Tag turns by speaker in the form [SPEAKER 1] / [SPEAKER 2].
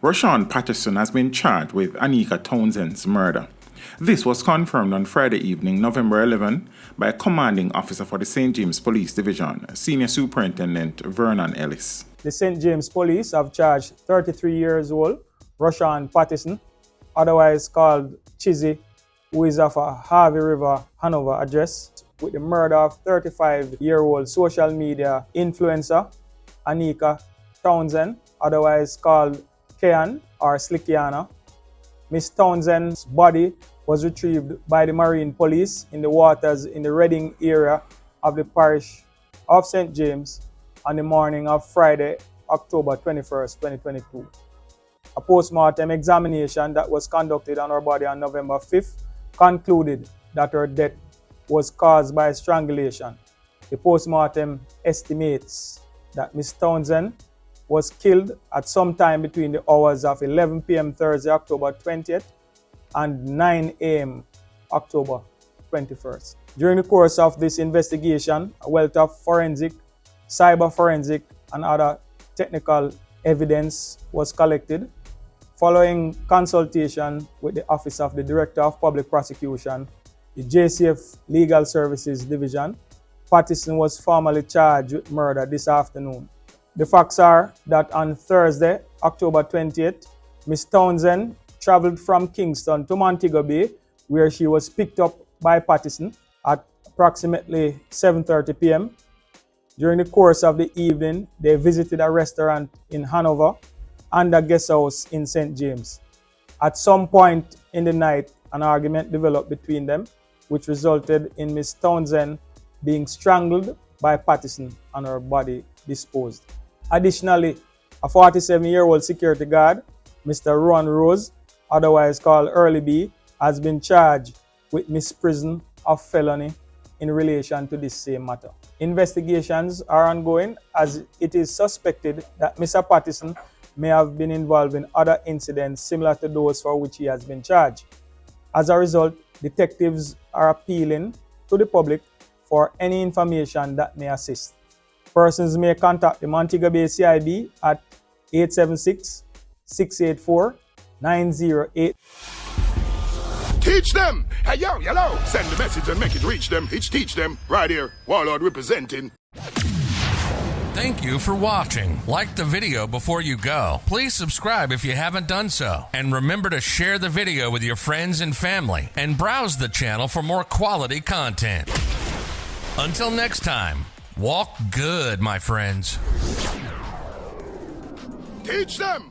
[SPEAKER 1] Rashawn Patterson has been charged with Anika Townsend's murder. This was confirmed on Friday evening, November 11, by a commanding officer for the St. James Police Division, Senior Superintendent Vernon Ellis.
[SPEAKER 2] The St. James Police have charged 33 years old Rashawn Patterson, otherwise called Chizzy, who is of a Harvey River, Hanover address, with the murder of 35-year-old social media influencer Anika Townsend, otherwise called Kean or Slickianna. Miss Townsend's body was retrieved by the Marine Police in the waters in the Reading area of the parish of St. James on the morning of Friday, October 21st, 2022. A post-mortem examination that was conducted on her body on November 5th concluded that her death was caused by strangulation. The post-mortem estimates that Miss Townsend was killed at some time between the hours of 11 p.m. Thursday, October 20th and 9 a.m. October 21st. During the course of this investigation, a wealth of forensic, cyber forensic, and other technical evidence was collected. Following consultation with the Office of the Director of Public Prosecution, the JCF Legal Services Division, Patterson was formally charged with murder this afternoon. The facts are that on Thursday, October 20th, Ms. Townsend traveled from Kingston to Montego Bay, where she was picked up by Patterson at approximately 7:30 p.m. During the course of the evening, they visited a restaurant in Hanover and a guest house in St. James. At some point in the night, an argument developed between them, which resulted in Ms. Townsend being strangled by Patterson and her body disposed. Additionally, a 47-year-old security guard, Mr. Rowan Rose, otherwise called Early B, has been charged with misprision of felony in relation to this same matter. Investigations are ongoing as it is suspected that Mr. Patterson may have been involved in other incidents similar to those for which he has been charged. As a result, detectives are appealing to the public for any information that may assist. Persons may contact the Montego Bay CIB at 876-684-908.
[SPEAKER 3] Teach them! Hey, yo, hello! Send the message and make it reach them. It's teach them. Right here, Warlord representing.
[SPEAKER 4] Thank you for watching. Like the video before you go. Please subscribe if you haven't done so. And remember to share the video with your friends and family. And browse the channel for more quality content. Until next time, walk good, my friends.
[SPEAKER 3] Teach them!